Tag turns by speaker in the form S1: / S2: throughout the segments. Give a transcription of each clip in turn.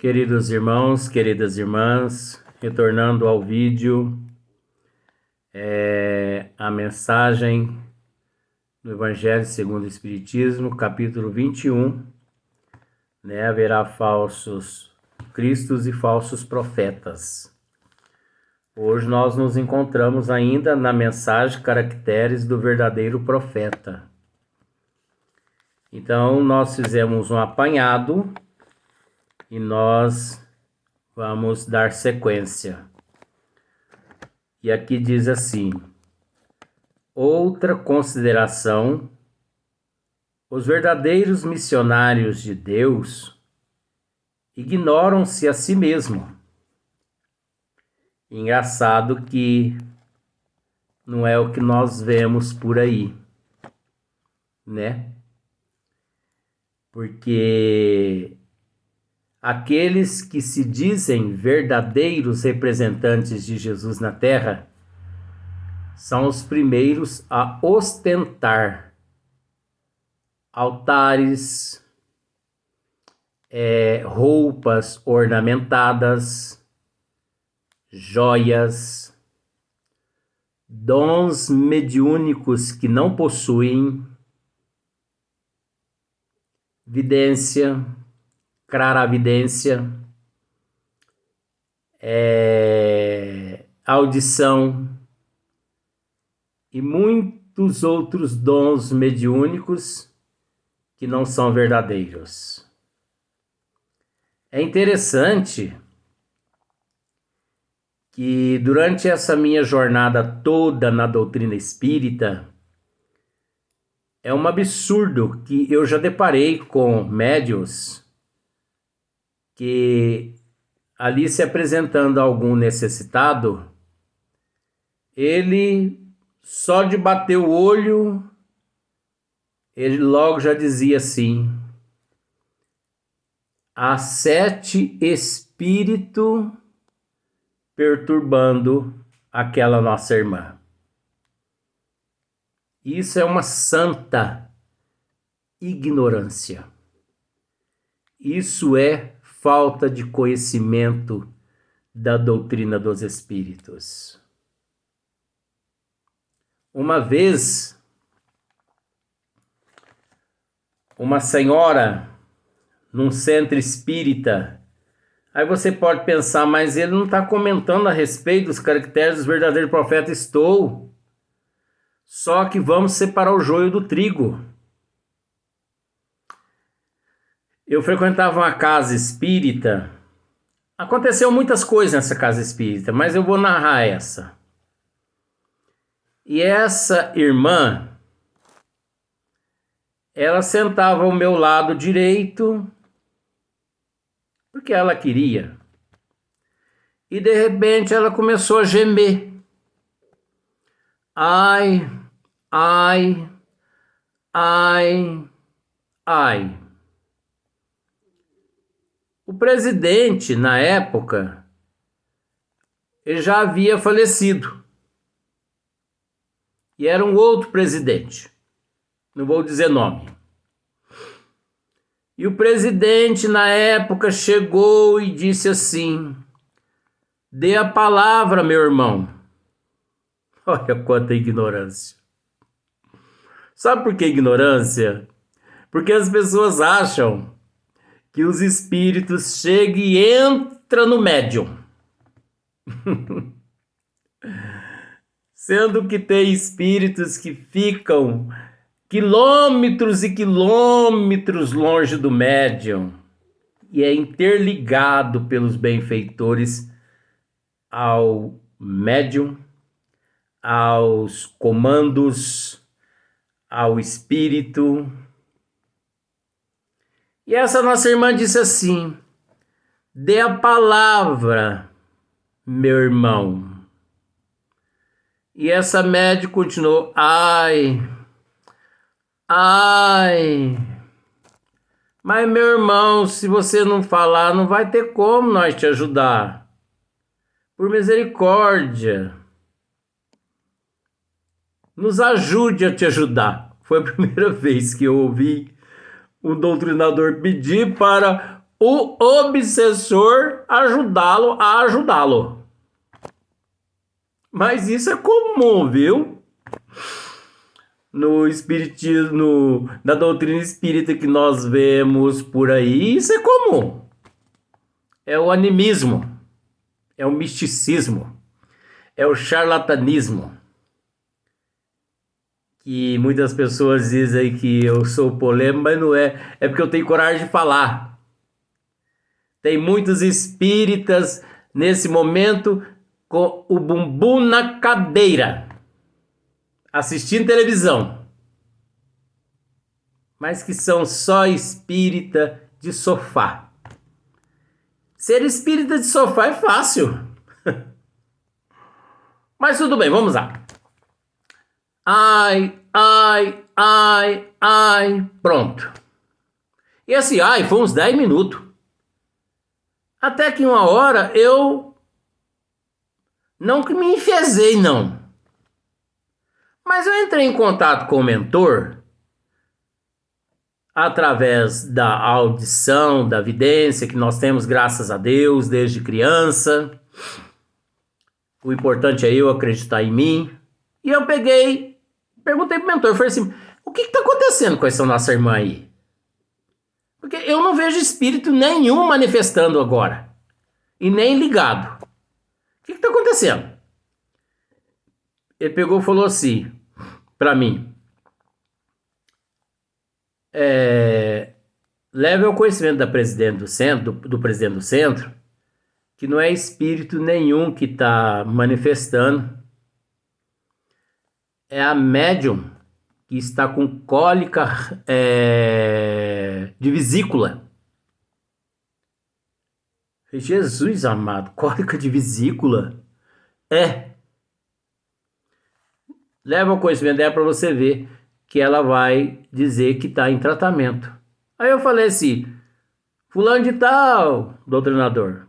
S1: Queridos irmãos, queridas irmãs, retornando ao vídeo, a mensagem do Evangelho segundo o Espiritismo, capítulo 21, haverá falsos cristos e falsos profetas. Hoje nós nos encontramos ainda na mensagem Caracteres do Verdadeiro Profeta. Então nós fizemos um apanhado e nós vamos dar sequência. E aqui diz assim: outra consideração: os verdadeiros missionários de Deus ignoram-se a si mesmos. Engraçado que não é o que nós vemos por aí, né? Porque aqueles que se dizem verdadeiros representantes de Jesus na Terra são os primeiros a ostentar altares, roupas ornamentadas, joias, dons mediúnicos que não possuem, vidência, claravidência, audição e muitos outros dons mediúnicos que não são verdadeiros. É interessante que durante essa minha jornada toda na doutrina espírita, é um absurdo que eu já deparei com médiuns que ali se apresentando a algum necessitado, ele só de bater o olho, ele logo já dizia assim: há 7 espíritos perturbando aquela nossa irmã. Isso é uma santa ignorância. Isso é falta de conhecimento da doutrina dos espíritos. Uma vez, uma senhora num centro espírita, aí você pode pensar, mas ele não está comentando a respeito dos caracteres dos verdadeiros profetas. Estou. Só que vamos separar o joio do trigo. Eu frequentava uma casa espírita. Aconteceu muitas coisas nessa casa espírita, mas eu vou narrar essa. E essa irmã, ela sentava ao meu lado direito, porque ela queria. E de repente ela começou a gemer. Ai, ai, ai, ai. O presidente, na época, ele já havia falecido. E era um outro presidente. Não vou dizer nome. E o presidente, na época, chegou e disse assim: dê a palavra, meu irmão. Olha quanta ignorância. Sabe por que ignorância? Porque as pessoas acham que os espíritos chegam e entram no médium. Sendo que tem espíritos que ficam quilômetros e quilômetros longe do médium e é interligado pelos benfeitores ao médium, aos comandos, ao espírito. E essa nossa irmã disse assim: dê a palavra, meu irmão. E essa médium continuou: ai, ai. Mas meu irmão, se você não falar, não vai ter como nós te ajudar. Por misericórdia, nos ajude a te ajudar. Foi a primeira vez que eu ouvi um doutrinador pedir para o obsessor ajudá-lo a ajudá-lo. Mas isso é comum, viu? No espiritismo, na doutrina espírita que nós vemos por aí, isso é comum. É o animismo, é o misticismo, é o charlatanismo. Que muitas pessoas dizem que eu sou polêmico, mas não é. É porque eu tenho coragem de falar. Tem muitos espíritas nesse momento com o bumbum na cadeira, assistindo televisão, mas que são só espírita de sofá. Ser espírita de sofá é fácil. Mas tudo bem, vamos lá. Ai, ai, ai, ai, pronto. E esse ai foi uns 10 minutos. Até que uma hora eu não que me enfezei, não. Mas eu entrei em contato com o mentor através da audição, da vidência que nós temos, graças a Deus, desde criança. O importante é eu acreditar em mim. E eu perguntei pro mentor, falei assim, o que está acontecendo com essa nossa irmã aí? Porque eu não vejo espírito nenhum manifestando agora. E nem ligado. O que está acontecendo? Ele pegou e falou assim, para mim. Leve ao conhecimento da presidente do centro, do presidente do centro, que não é espírito nenhum que está manifestando. É a médium que está com cólica de vesícula. Jesus amado, cólica de vesícula? Leva ao conhecimento dela para você ver que ela vai dizer que está em tratamento. Aí eu falei assim, fulano de tal, doutrinador,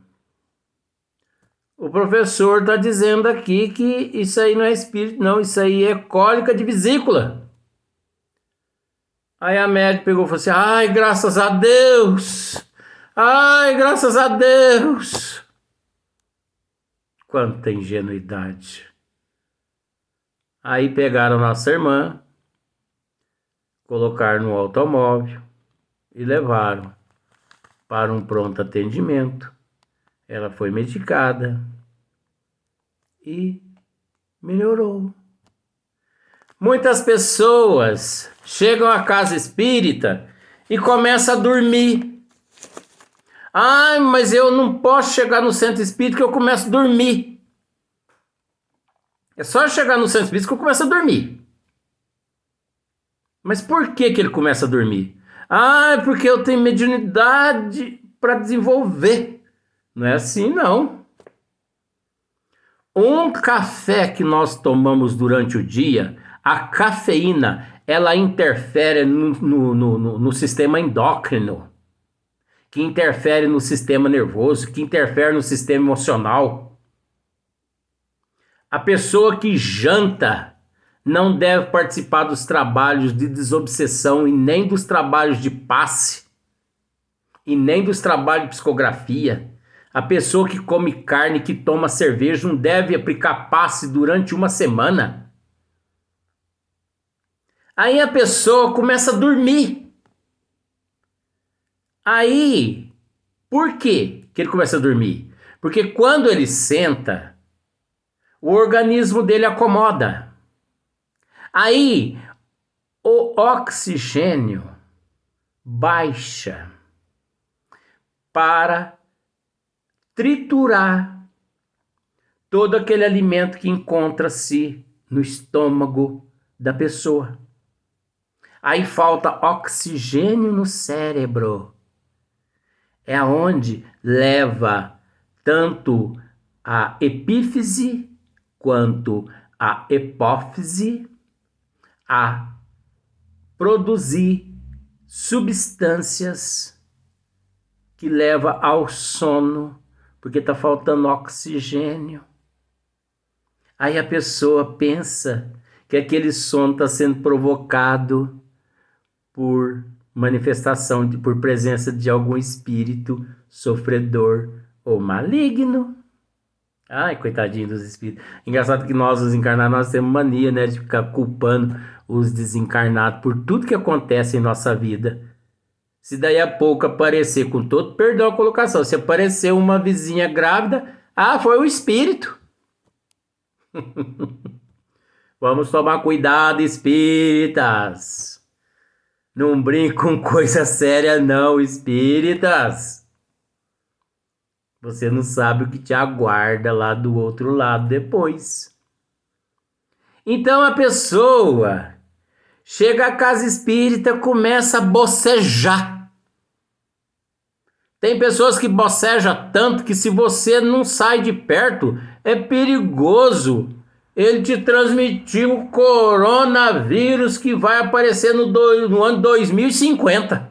S1: o professor está dizendo aqui que isso aí não é espírito, não, isso aí é cólica de vesícula. Aí a médica pegou e falou assim, ai, graças a Deus, ai, graças a Deus. Quanta ingenuidade. Aí pegaram nossa irmã, colocaram no automóvel e levaram para um pronto atendimento. Ela foi medicada e melhorou. Muitas pessoas chegam à casa espírita e começam a dormir. Ai, mas eu não posso chegar no centro espírita que eu começo a dormir. É só chegar no centro espírita que eu começo a dormir. Mas por que ele começa a dormir? Ah, é porque eu tenho mediunidade para desenvolver. Não é assim, não. Um café que nós tomamos durante o dia, a cafeína, ela interfere no sistema endócrino, que interfere no sistema nervoso, que interfere no sistema emocional. A pessoa que janta não deve participar dos trabalhos de desobsessão e nem dos trabalhos de passe e nem dos trabalhos de psicografia. A pessoa que come carne, que toma cerveja, não deve aplicar passe durante uma semana. Aí a pessoa começa a dormir. Aí, por quê que ele começa a dormir? Porque quando ele senta, o organismo dele acomoda. Aí, o oxigênio baixa para triturar todo aquele alimento que encontra-se no estômago da pessoa. Aí falta oxigênio no cérebro. É aonde leva tanto a epífise quanto a hipófise a produzir substâncias que leva ao sono, porque está faltando oxigênio. Aí a pessoa pensa que aquele sono está sendo provocado por manifestação por presença de algum espírito sofredor ou maligno. Ai, coitadinho dos espíritos. Engraçado que nós, os encarnados, nós temos mania, né, de ficar culpando os desencarnados por tudo que acontece em nossa vida. Se daí a pouco aparecer, com todo perdão a colocação, se aparecer uma vizinha grávida, foi o espírito. Vamos tomar cuidado, espíritas. Não brinque com coisa séria não, espíritas. Você não sabe o que te aguarda lá do outro lado depois. Então a pessoa chega à casa espírita, começa a bocejar. Tem pessoas que bocejam tanto que se você não sai de perto, é perigoso ele te transmitir o coronavírus que vai aparecer no ano 2050.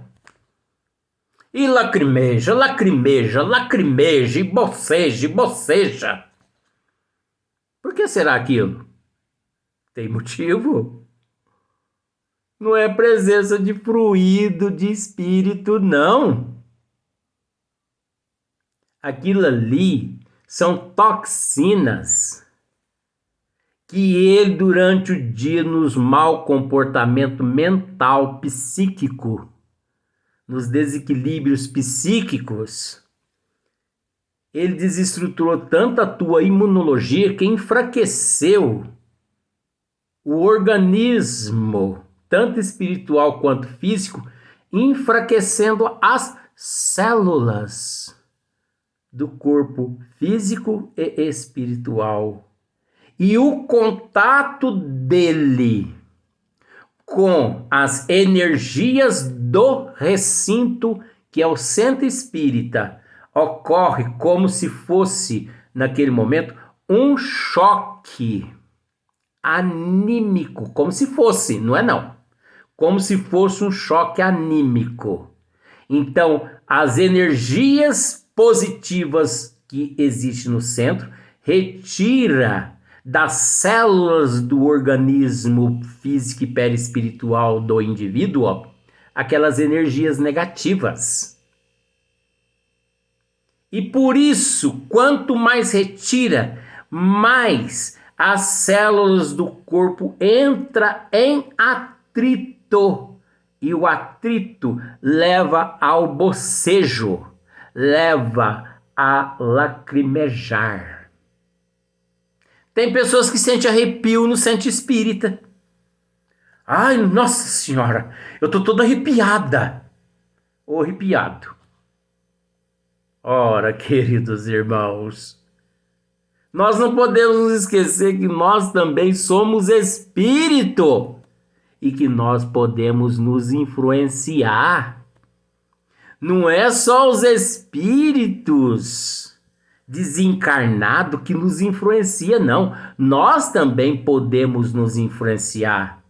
S1: E lacrimeja, lacrimeja, lacrimeja, e boceja, e boceja. Por que será aquilo? Tem motivo? Não é presença de fluido de espírito, não. Aquilo ali são toxinas que ele, durante o dia, nos mau comportamento mental, psíquico, nos desequilíbrios psíquicos, ele desestruturou tanto a tua imunologia que enfraqueceu o organismo, tanto espiritual quanto físico, enfraquecendo as células do corpo físico e espiritual. E o contato dele com as energias do recinto, que é o centro espírita, ocorre como se fosse, naquele momento, um choque anímico, como se fosse, não é não, como se fosse um choque anímico. Então, as energias positivas que existem no centro retira das células do organismo físico e perispiritual do indivíduo aquelas energias negativas. E por isso, quanto mais retira, mais as células do corpo entram em atrito. E o atrito leva ao bocejo, leva a lacrimejar. Tem pessoas que sentem arrepio no centro espírita. Ai, nossa senhora, eu tô toda arrepiada. Ou arrepiado. Ora, queridos irmãos, nós não podemos nos esquecer que nós também somos espírito e que nós podemos nos influenciar. Não é só os espíritos desencarnados que nos influencia, não. Nós também podemos nos influenciar.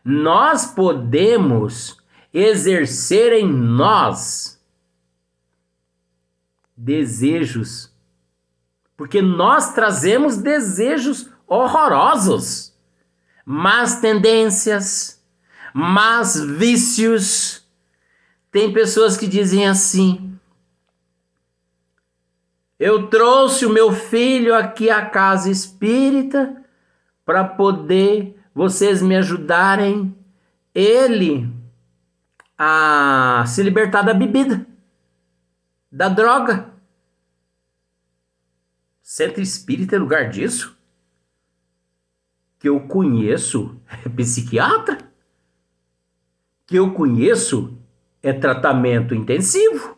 S1: Nós podemos exercer em nós desejos, porque nós trazemos desejos horrorosos, más tendências, más vícios. Tem pessoas que dizem assim: eu trouxe o meu filho aqui à casa espírita para poder vocês me ajudarem ele a se libertar da bebida, da droga. Centro espírita é lugar disso? Que eu conheço é psiquiatra? Que eu conheço é tratamento intensivo?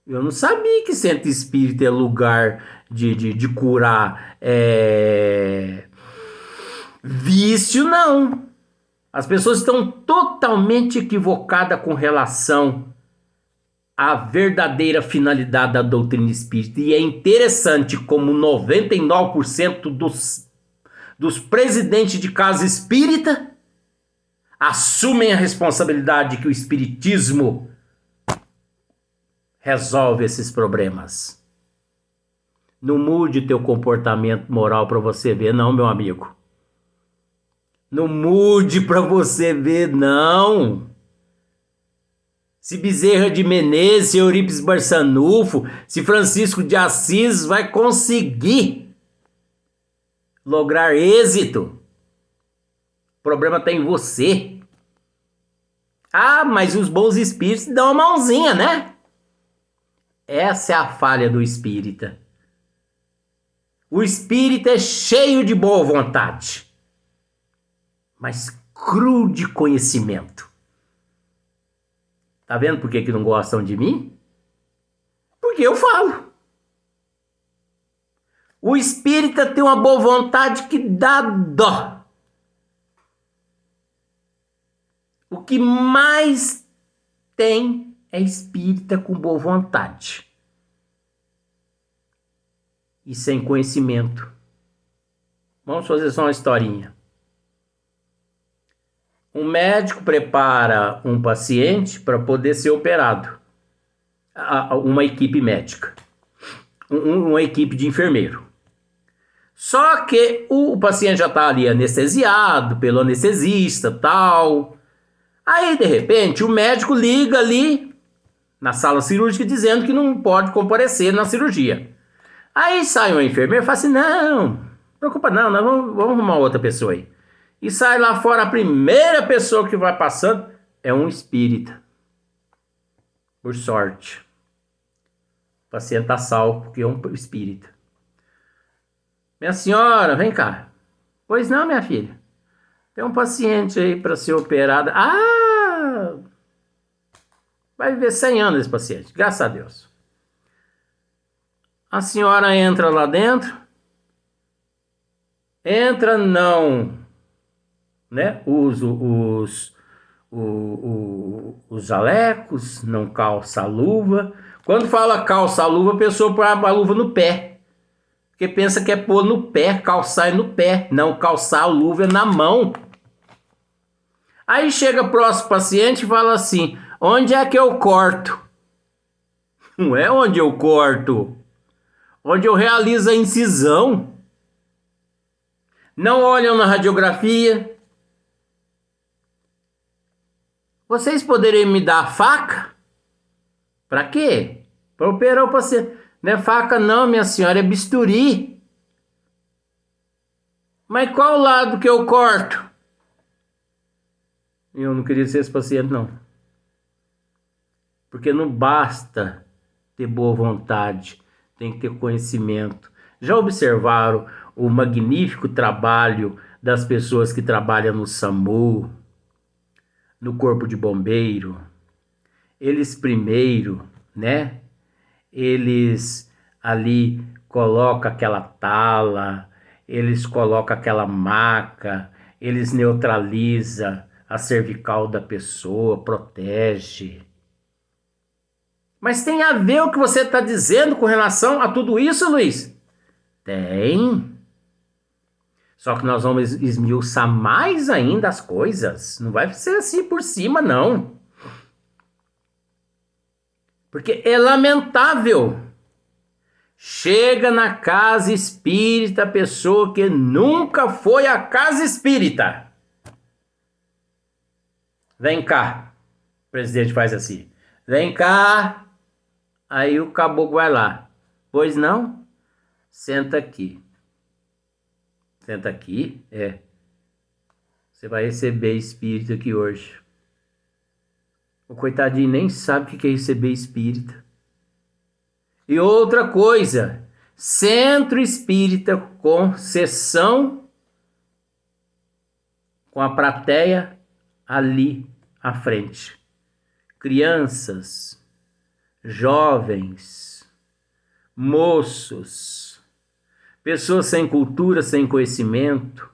S1: Eu não sabia que centro espírita é lugar de curar vício, não. As pessoas estão totalmente equivocadas com relação à verdadeira finalidade da doutrina espírita. E é interessante como 99% dos presidentes de casa espírita assumem a responsabilidade que o espiritismo resolve esses problemas. Não mude teu comportamento moral para você ver, não, meu amigo. Não mude para você ver, não. Se Bezerra de Menezes, se Eurípides Barçanufo, se Francisco de Assis vai conseguir lograr êxito. O problema está em você. Ah, mas os bons espíritos dão uma mãozinha, né? Essa é a falha do espírita. O espírita é cheio de boa vontade, mas cru de conhecimento. Tá vendo por que não gostam de mim? Porque eu falo. O espírita tem uma boa vontade que dá dó. O que mais tem é espírita com boa vontade e sem conhecimento. Vamos fazer só uma historinha. Um médico prepara um paciente para poder ser operado. Uma equipe médica. Uma equipe de enfermeiro. Só que o paciente já está ali anestesiado pelo anestesista, tal. Aí, de repente, o médico liga ali na sala cirúrgica dizendo que não pode comparecer na cirurgia. Aí sai uma enfermeira e fala assim, não preocupa não, nós vamos arrumar outra pessoa aí. E sai lá fora, a primeira pessoa que vai passando é um espírita. Por sorte. O paciente está salvo porque é um espírita. Minha senhora, vem cá. Pois não, minha filha. Tem um paciente aí para ser operado. Ah! Vai viver 100 anos esse paciente, graças a Deus. A senhora entra lá dentro. Entra não, né? Usa os jalecos, não calça a luva. Quando fala calça a luva, a pessoa põe a luva no pé. Porque pensa que é pôr no pé, calçar é no pé. Não, calçar a luva é na mão. Aí chega o próximo paciente e fala assim, onde é que eu corto? Não é onde eu corto. Onde eu realizo a incisão. Não olham na radiografia. Vocês poderiam me dar a faca? Para quê? Para operar o paciente. Não é faca não, minha senhora, é bisturi. Mas qual lado que eu corto? Eu não queria ser esse paciente, não. Porque não basta ter boa vontade, tem que ter conhecimento. Já observaram o magnífico trabalho das pessoas que trabalham no SAMU, no Corpo de Bombeiro? Eles primeiro, né? Eles ali colocam aquela tala, eles colocam aquela maca, eles neutralizam a cervical da pessoa, protege. Mas tem a ver o que você está dizendo com relação a tudo isso, Luiz? Tem. Só que nós vamos esmiuçar mais ainda as coisas. Não vai ser assim por cima, não. Porque é lamentável. Chega na casa espírita a pessoa que nunca foi à casa espírita. Vem cá. O presidente faz assim. Vem cá. Aí o caboclo vai lá. Pois não? Senta aqui. Senta aqui? É. Você vai receber espírito aqui hoje. O coitadinho nem sabe o que é receber espírita. E outra coisa, centro espírita com sessão, com a plateia ali à frente. Crianças, jovens, moços, pessoas sem cultura, sem conhecimento.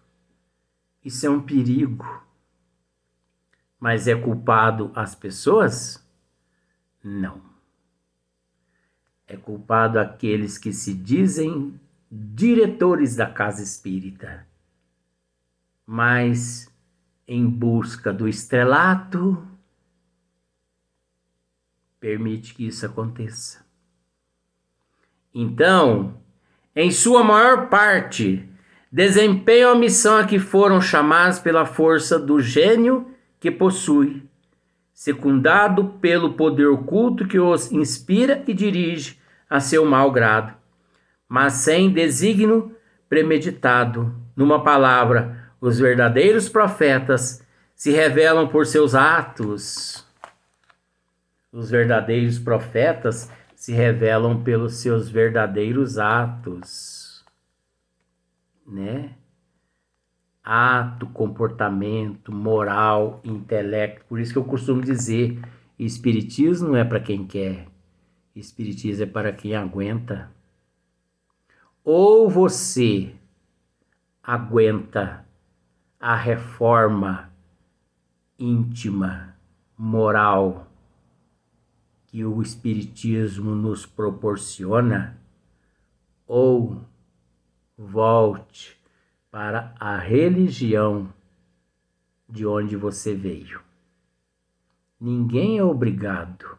S1: Isso é um perigo. Mas é culpado as pessoas? Não. É culpado aqueles que se dizem diretores da casa espírita, mas em busca do estrelato, permite que isso aconteça. Então, em sua maior parte, desempenham a missão a que foram chamados pela força do gênio que possui, secundado pelo poder oculto que os inspira e dirige a seu mau grado, mas sem desígnio premeditado. Numa palavra, os verdadeiros profetas se revelam por seus atos. Os verdadeiros profetas se revelam pelos seus verdadeiros atos, né? Ato, comportamento, moral, intelecto. Por isso que eu costumo dizer, espiritismo não é para quem quer, espiritismo é para quem aguenta. Ou você aguenta a reforma íntima, moral, que o espiritismo nos proporciona, ou volte para a religião de onde você veio. Ninguém é obrigado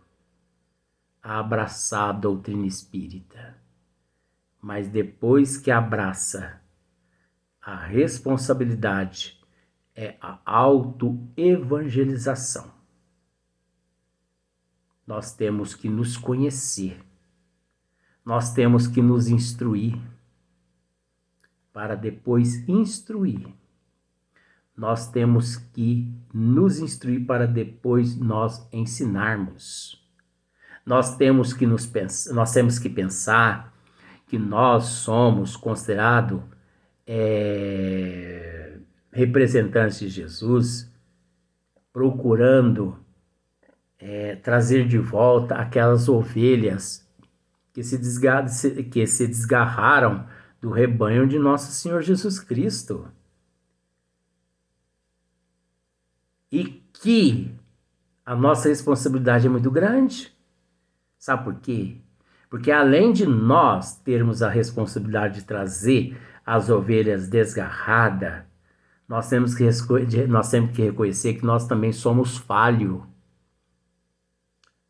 S1: a abraçar a doutrina espírita, mas depois que abraça, a responsabilidade é a autoevangelização. Nós temos que nos conhecer, nós temos que nos instruir, para depois instruir. Nós temos que nos instruir para depois nós ensinarmos. Nós temos que pensar que nós somos considerados representantes de Jesus, procurando trazer de volta aquelas ovelhas que se desgarraram do rebanho de nosso Senhor Jesus Cristo. E que a nossa responsabilidade é muito grande. Sabe por quê? Porque além de nós termos a responsabilidade de trazer as ovelhas desgarradas, nós temos que reconhecer que nós também somos falhos.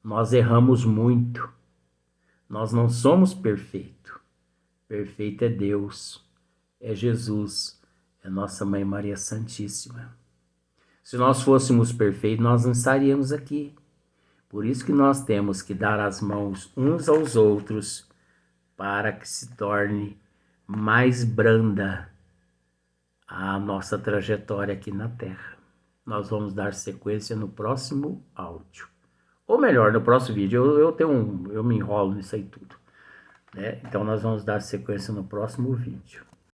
S1: Nós erramos muito. Nós não somos perfeitos. Perfeito é Deus, é Jesus, é nossa Mãe Maria Santíssima. Se nós fôssemos perfeitos, nós não estaríamos aqui. Por isso que nós temos que dar as mãos uns aos outros para que se torne mais branda a nossa trajetória aqui na Terra. Nós vamos dar sequência no próximo áudio. Ou melhor, no próximo vídeo. Eu me enrolo nisso aí tudo, né? Então nós vamos dar sequência no próximo vídeo.